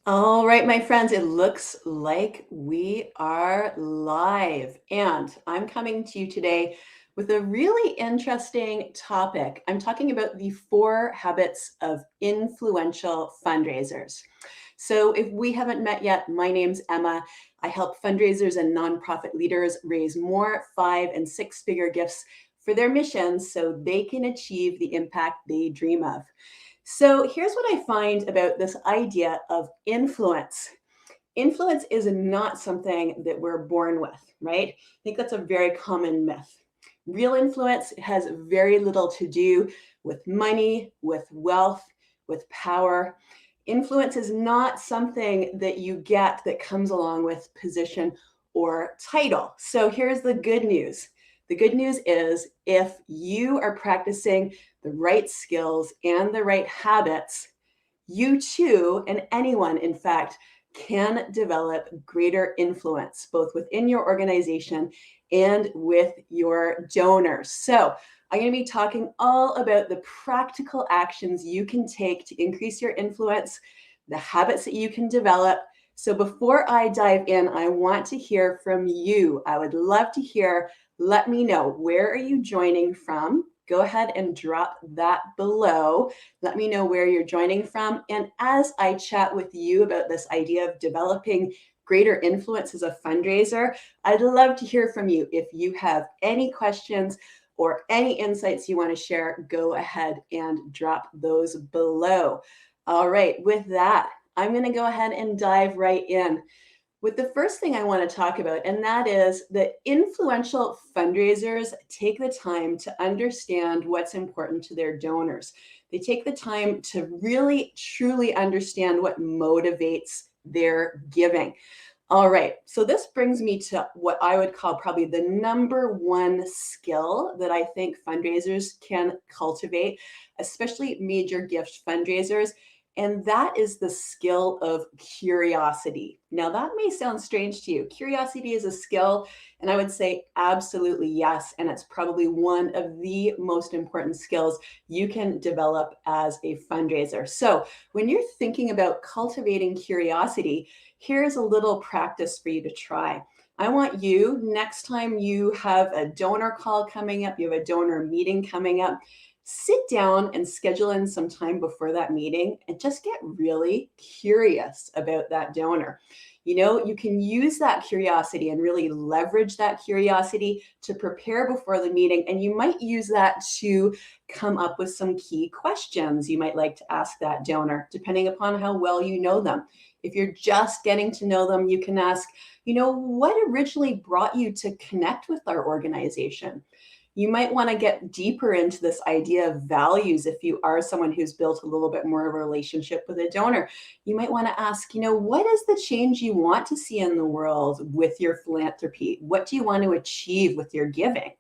All right, my friends, it looks like we are live. And I'm coming to you today with a really interesting topic. I'm talking about the 4 habits of influential fundraisers. So, if we haven't met yet, my name's Emma. I help fundraisers and nonprofit leaders raise more 5 and 6 figure gifts for their missions so they can achieve the impact they dream of. So here's what I find about this idea of influence. Influence is not something that we're born with, right? I think that's a very common myth. Real influence has very little to do with money, with wealth, with power. Influence is not something that you get that comes along with position or title. So here's the good news. The good news is if you are practicing the right skills and the right habits, you too, and anyone, in fact, can develop greater influence both within your organization and with your donors. So, I'm going to be talking all about the practical actions you can take to increase your influence, the habits that you can develop. So, before I dive in, I want to hear from you. I would love to hear. Let me know, where are you joining from? Go ahead and drop that below. Let me know where you're joining from. And as I chat with you about this idea of developing greater influence as a fundraiser, I'd love to hear from you. If you have any questions or any insights you want to share, go ahead and drop those below. All right, with that, I'm going to go ahead and dive right in with the first thing I want to talk about, and that is that influential fundraisers take the time to understand what's important to their donors. They take the time to really, truly understand what motivates their giving. All right, so this brings me to what I would call probably the number one skill that I think fundraisers can cultivate, especially major gift fundraisers, and that is the skill of curiosity. Now, that may sound strange to you. Curiosity is a skill, and I would say absolutely yes. And it's probably one of the most important skills you can develop as a fundraiser. So, when you're thinking about cultivating curiosity, here's a little practice for you to try. I want you, next time you have a donor call coming up, you have a donor meeting coming up, sit down and schedule in some time before that meeting and just get really curious about that donor. You know, you can use that curiosity and really leverage that curiosity to prepare before the meeting. And you might use that to come up with some key questions you might like to ask that donor, depending upon how well you know them. If you're just getting to know them, you can ask, what originally brought you to connect with our organization? You might want to get deeper into this idea of values if you are someone who's built a little bit more of a relationship with a donor. You might want to ask, what is the change you want to see in the world with your philanthropy? What do you want to achieve with your giving?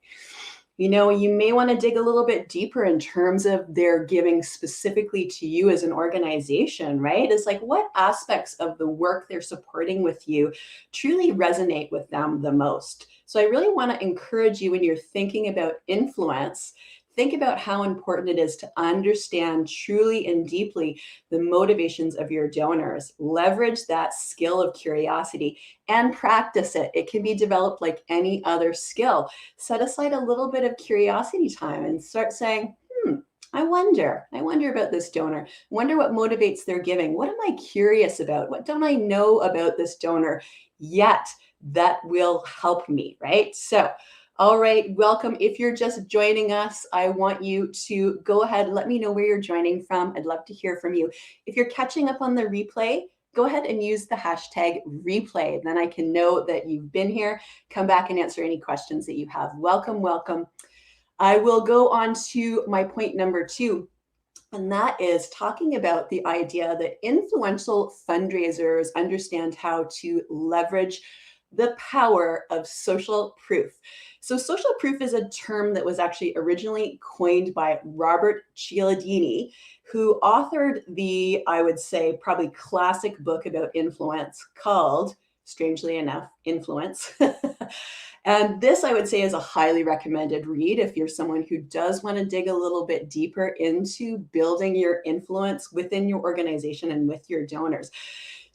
You may want to dig a little bit deeper in terms of their giving specifically to you as an organization, right? It's like, what aspects of the work they're supporting with you truly resonate with them the most? So I really want to encourage you, when you're thinking about influence, think about how important it is to understand truly and deeply the motivations of your donors. Leverage that skill of curiosity and practice it. It can be developed like any other skill. Set aside a little bit of curiosity time and start saying, I wonder about this donor. Wonder what motivates their giving. What am I curious about? What don't I know about this donor yet that will help me, right? So, all right, welcome. If you're just joining us, I want you to go ahead, let me know where you're joining from. I'd love to hear from you. If you're catching up on the replay, go ahead and use the hashtag replay. Then I can know that you've been here. Come back and answer any questions that you have. Welcome, welcome. I will go on to my point number 2. And that is talking about the idea that influential fundraisers understand how to leverage the power of social proof. So, social proof is a term that was actually originally coined by Robert Cialdini, who authored the, I would say, probably classic book about influence called, strangely enough, Influence. And this, I would say, is a highly recommended read if you're someone who does want to dig a little bit deeper into building your influence within your organization and with your donors.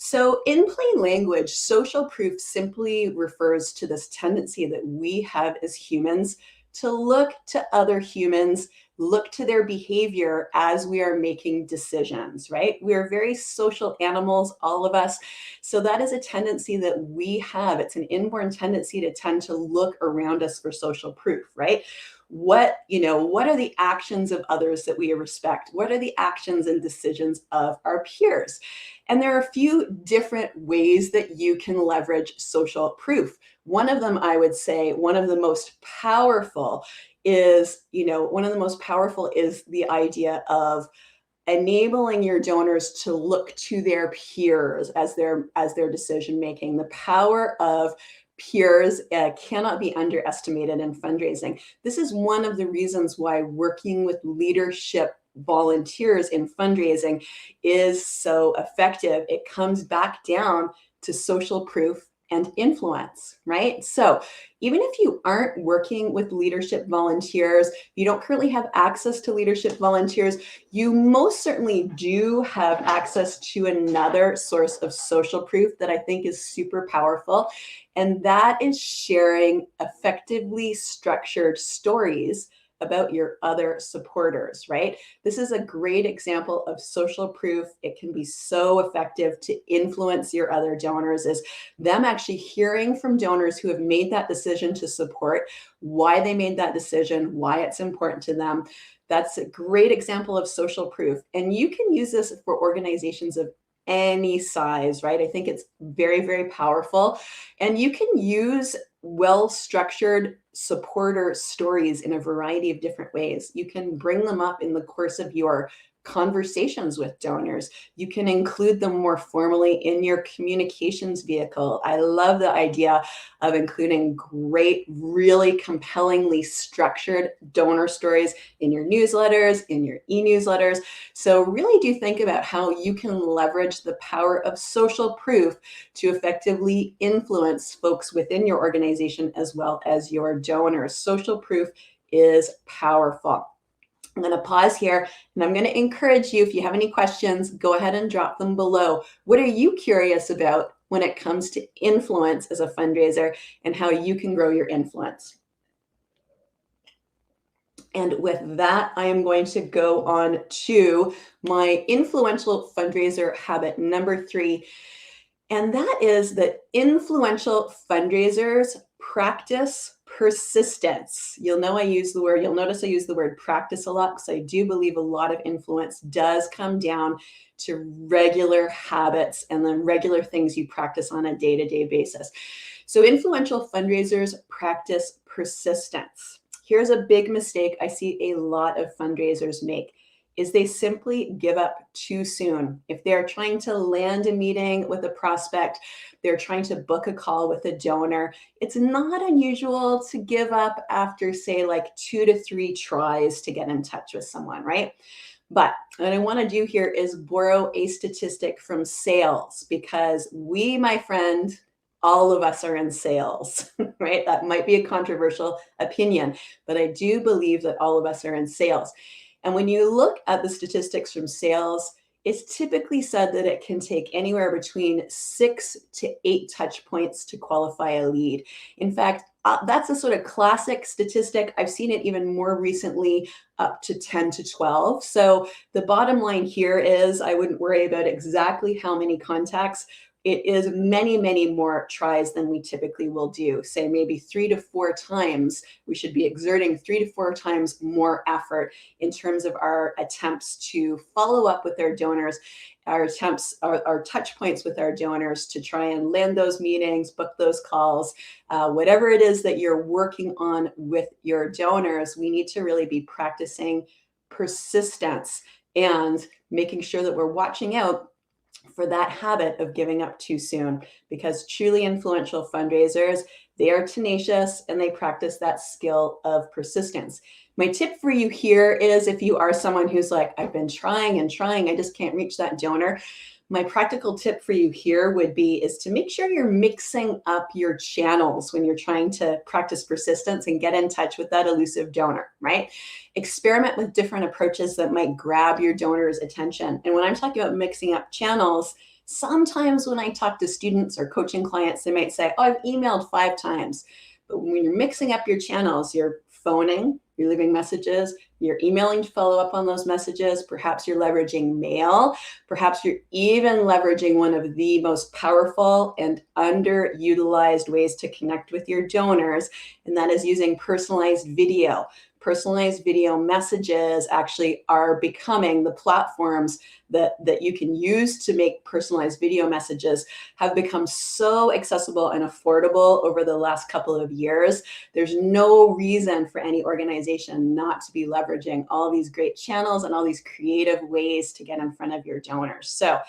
So, in plain language, social proof simply refers to this tendency that we have as humans to look to other humans, look to their behavior as we are making decisions, right? We are very social animals, all of us. So, that is a tendency that we have. It's an inborn tendency to tend to look around us for social proof, right? What are the actions of others that we respect? What are the actions and decisions of our peers? And there are a few different ways that you can leverage social proof. One of them, I would say, one of the most powerful is the idea of enabling your donors to look to their peers as their decision making. The power of peers cannot be underestimated in fundraising. This is one of the reasons why working with leadership volunteers in fundraising is so effective. It comes back down to social proof and influence, right? So even if you aren't working with leadership volunteers, you don't currently have access to leadership volunteers, you most certainly do have access to another source of social proof that I think is super powerful. And that is sharing effectively structured stories about your other supporters, right? This is a great example of social proof. It can be so effective to influence your other donors, is them actually hearing from donors who have made that decision to support, why they made that decision, why it's important to them. That's a great example of social proof. And you can use this for organizations of any size, right? I think it's very, very powerful. And you can use well-structured supporter stories in a variety of different ways. You can bring them up in the course of your conversations with donors. You can include them more formally in your communications vehicle. I love the idea of including great, really compellingly structured donor stories in your newsletters, in your e-newsletters. So really do think about how you can leverage the power of social proof to effectively influence folks within your organization as well as your donors. Social proof is powerful. I'm going to pause here and I'm going to encourage you, if you have any questions, go ahead and drop them below. What are you curious about when it comes to influence as a fundraiser and how you can grow your influence? And with that, I am going to go on to my influential fundraiser habit number 3. And that is that influential fundraisers practice persistence. You'll notice I use the word practice a lot because I do believe a lot of influence does come down to regular habits and then regular things you practice on a day-to-day basis. So influential fundraisers practice persistence. Here's a big mistake I see a lot of fundraisers make is they simply give up too soon. If they're trying to land a meeting with a prospect, they're trying to book a call with a donor, it's not unusual to give up after, say, like 2 to 3 tries to get in touch with someone, right? But what I want to do here is borrow a statistic from sales, because we, my friend, all of us are in sales, right? That might be a controversial opinion, but I do believe that all of us are in sales. And when you look at the statistics from sales, it's typically said that it can take anywhere between 6 to 8 touch points to qualify a lead. In fact, that's a sort of classic statistic. I've seen it even more recently, up to 10 to 12. So the bottom line here is I wouldn't worry about exactly how many contacts. It is many, many more tries than we typically will do. Say maybe 3 to 4 times. We should be exerting 3 to 4 times more effort in terms of our attempts to follow up with our donors, our touch points with our donors to try and land those meetings, book those calls, whatever it is that you're working on with your donors. We need to really be practicing persistence and making sure that we're watching out for that habit of giving up too soon, because truly influential fundraisers, they are tenacious and they practice that skill of persistence. My tip for you here is, if you are someone who's like, I've been trying and trying, I just can't reach that donor. My practical tip for you here would be is to make sure you're mixing up your channels when you're trying to practice persistence and get in touch with that elusive donor, right? Experiment with different approaches that might grab your donor's attention. And when I'm talking about mixing up channels, Sometimes when I talk to students or coaching clients, they might say, oh, I've emailed 5 times. But when you're mixing up your channels, you're phoning, you're leaving messages, you're emailing to follow up on those messages, perhaps you're leveraging mail, perhaps you're even leveraging one of the most powerful and underutilized ways to connect with your donors, and that is using personalized video. Personalized video messages actually are becoming the platforms that you can use to make personalized video messages have become so accessible and affordable over the last couple of years. There's no reason for any organization not to be leveraging all these great channels and all these creative ways to get in front of your donors. So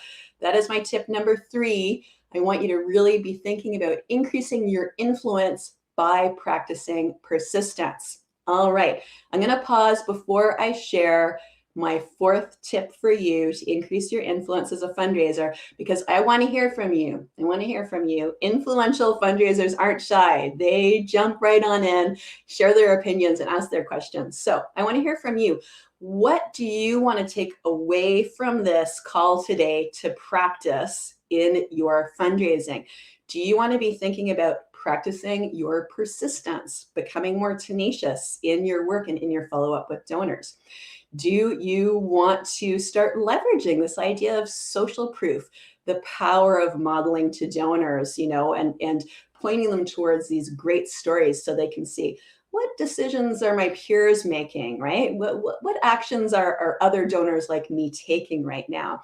that is my tip number 3. I want you to really be thinking about increasing your influence by practicing persistence. All right, I'm going to pause before I share my 4th tip for you to increase your influence as a fundraiser, because I want to hear from you. I want to hear from you. Influential fundraisers aren't shy. They jump right on in, share their opinions, and ask their questions. So I want to hear from you. What do you want to take away from this call today to practice in your fundraising? Do you want to be thinking about practicing your persistence, becoming more tenacious in your work and in your follow-up with donors? Do you want to start leveraging this idea of social proof, the power of modeling to donors, and pointing them towards these great stories so they can see what decisions are my peers making, right? What actions are other donors like me taking right now?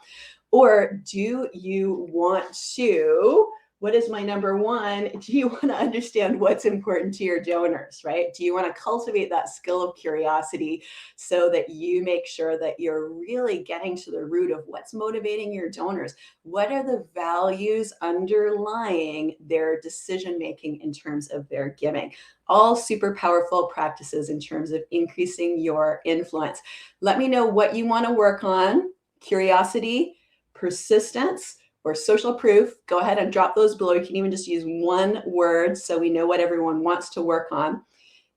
Or do you want to, what is my number 1? Do you want to understand what's important to your donors, right? Do you want to cultivate that skill of curiosity so that you make sure that you're really getting to the root of what's motivating your donors? What are the values underlying their decision-making in terms of their giving? All super powerful practices in terms of increasing your influence. Let me know what you want to work on. Curiosity, persistence, or social proof. Go ahead and drop those below. You can even just use one word so we know what everyone wants to work on.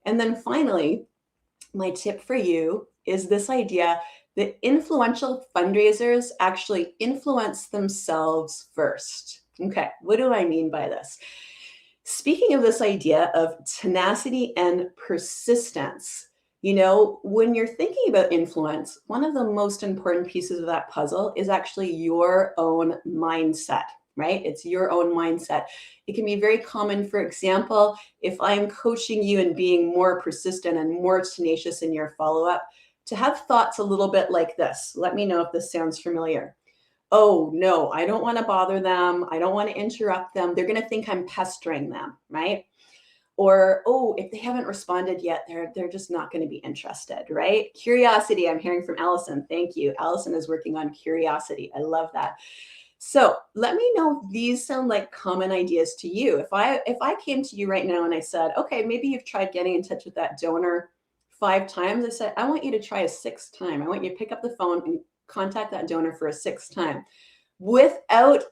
And then finally, my tip for you is this idea that influential fundraisers actually influence themselves first. Okay, what do I mean by this? Speaking of this idea of tenacity and persistence, when you're thinking about influence, one of the most important pieces of that puzzle is actually your own mindset, right? It's your own mindset. It can be very common, for example, if I'm coaching you and being more persistent and more tenacious in your follow-up, to have thoughts a little bit like this. Let me know if this sounds familiar. Oh, no, I don't want to bother them. I don't want to interrupt them. They're going to think I'm pestering them, right? Or, oh, if they haven't responded yet, they're just not going to be interested, right? Curiosity, I'm hearing from Allison. Thank you. Allison is working on curiosity. I love that. So let me know if these sound like common ideas to you. If I came to you right now and I said, okay, maybe you've tried getting in touch with that donor 5 times. I said, I want you to try a 6th time. I want you to pick up the phone and contact that donor for a 6th time without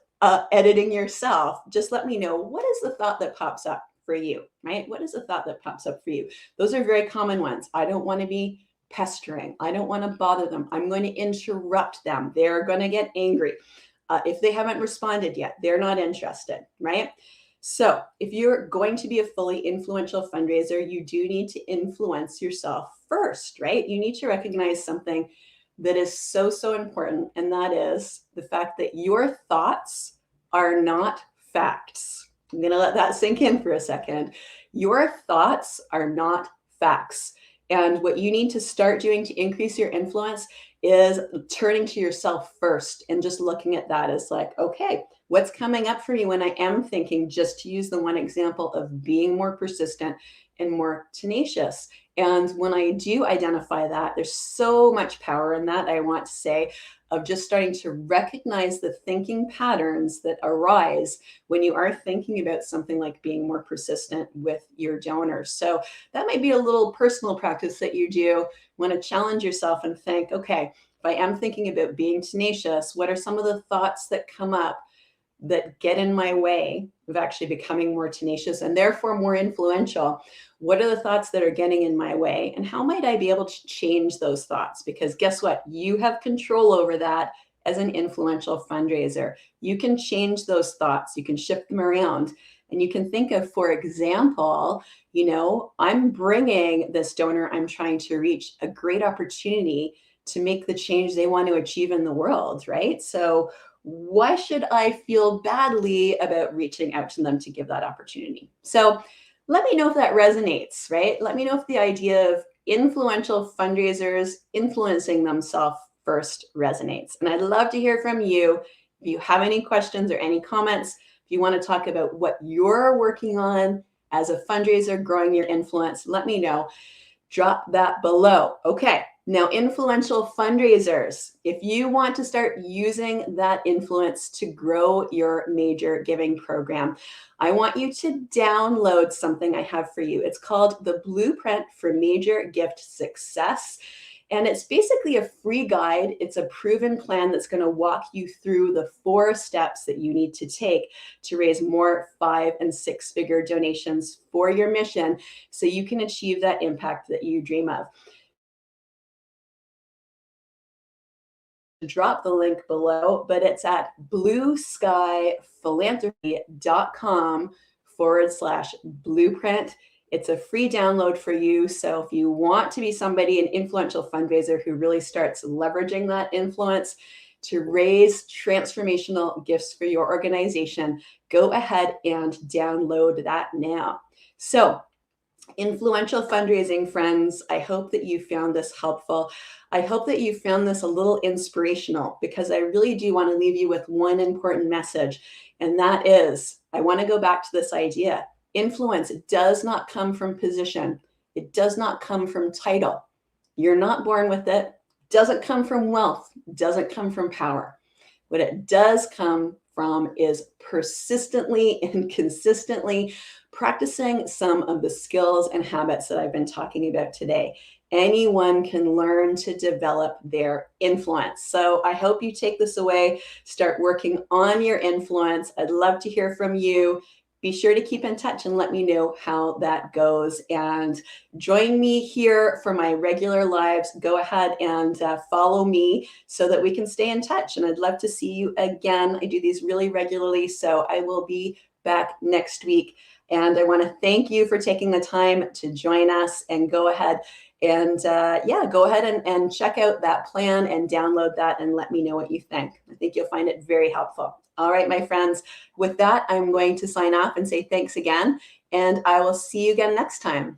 editing yourself. Just let me know, what is the thought that pops up for you, right? What is the thought that pops up for you? Those are very common ones. I don't want to be pestering. I don't want to bother them. I'm going to interrupt them. They're going to get angry. If they haven't responded yet, they're not interested, right? So if you're going to be a fully influential fundraiser, you do need to influence yourself first, right? You need to recognize something that is so, so important, and that is the fact that your thoughts are not facts. I'm going to let that sink in for a second. Your thoughts are not facts. And what you need to start doing to increase your influence is turning to yourself first and just looking at that as like, okay, what's coming up for me when I am thinking, just to use the one example of being more persistent and more tenacious. And when I do identify that, there's so much power in that, I want to say, of just starting to recognize the thinking patterns that arise when you are thinking about something like being more persistent with your donors. So that might be a little personal practice that you do. Want to challenge yourself and think, okay, if I am thinking about being tenacious, what are some of the thoughts that come up that get in my way of actually becoming more tenacious and therefore more influential? What are the thoughts that are getting in my way? And how might I be able to change those thoughts? Because guess what? You have control over that as an influential fundraiser. You can change those thoughts, you can shift them around, and you can think of, for example, I'm bringing this donor I'm trying to reach a great opportunity to make the change they want to achieve in the world, right? So why should I feel badly about reaching out to them to give that opportunity? So let me know if that resonates, right? Let me know if the idea of influential fundraisers influencing themselves first resonates. And I'd love to hear from you. If you have any questions or any comments, if you want to talk about what you're working on as a fundraiser, growing your influence, let me know. Drop that below. Okay, now influential fundraisers. If you want to start using that influence to grow your major giving program, I want you to download something I have for you. It's called the Blueprint for Major Gift Success. And it's basically a free guide. It's a proven plan that's going to walk you through the 4 steps that you need to take to raise more 5- and 6-figure donations for your mission so you can achieve that impact that you dream of. Drop the link below, but it's at blueskyphilanthropy.com/blueprint. It's a free download for you. So if you want to be somebody, an influential fundraiser who really starts leveraging that influence to raise transformational gifts for your organization, go ahead and download that now. So influential fundraising friends, I hope that you found this helpful. I hope that you found this a little inspirational, because I really do want to leave you with one important message. And that is, I want to go back to this idea. Influence does not come from position. It does not come from title. You're not born with it. Doesn't come from wealth. Doesn't come from power. What it does come from is persistently and consistently practicing some of the skills and habits that I've been talking about today. Anyone can learn to develop their influence. So I hope you take this away, start working on your influence. I'd love to hear from you. Be sure to keep in touch and let me know how that goes. And join me here for my regular lives. Go ahead and follow me so that we can stay in touch. And I'd love to see you again. I do these really regularly, so I will be back next week. And I want to thank you for taking the time to join us, and go ahead and go ahead and check out that plan and download that and let me know what you think. I think you'll find it very helpful. All right, my friends, with that, I'm going to sign off and say thanks again, and I will see you again next time.